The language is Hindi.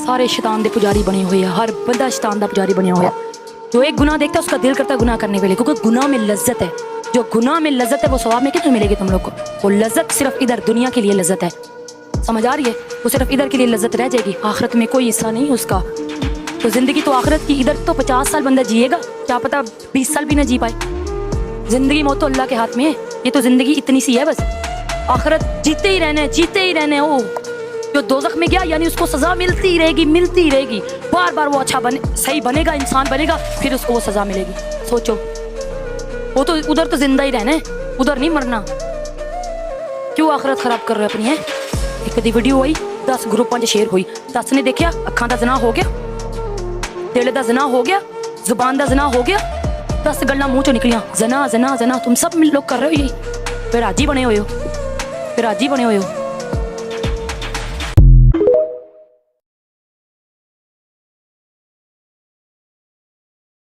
सारे शैतान दे पुजारी बने हुए हैं, हर बंदा शैतान दा पुजारी बना हुआ है। जो एक गुनाह देखता है उसका दिल करता है गुनाह करने के लिए, क्योंकि गुनाह में लज्जत है। जो गुनाह में लज्जत है वो सवाब में कितनी मिलेगी तुम लोग को? वो लज्जत सिर्फ इधर दुनिया के लिए लज्जत है, समझ आ रही है? वो सिर्फ इधर के लिए लज्जत रह जाएगी, आखिरत में कोई हिस्सा नहीं उसका। तो जिंदगी तो आखिरत की, इधर तो 50 साल बंदा जिएगा, क्या पता 20 साल भी ना जी पाए। जिंदगी मौत तो अल्लाह के हाथ में है, ये तो जिंदगी इतनी सी है बस। आखिरत जीते ही रहने, जीते ही रहने। ओ जो दोज़ख में गया यानी उसको सजा मिलती रहेगी, मिलती रहेगी। बार बार वो अच्छा बने, सही बनेगा, इंसान बनेगा, फिर उसको वो सजा मिलेगी। सोचो, वो तो उधर तो जिंदा ही रहना है, उधर नहीं मरना। क्यों आखिरत खराब कर रहे अपनी है? एक दी वीडियो आई 10 ग्रुपों च शेयर हुई, 10 ने देखा अखां दा ज़ना हो गया, दिल दा ज़ना हो गया, जुबान दा ज़ना हो गया, 10 गल्लां मुंह चो निकलियां, ज़ना ज़ना ज़ना। तुम सब लोग कर रहे हो यही, फिर हाजी बने हुए हो, फिर हाजी बने हुए हो।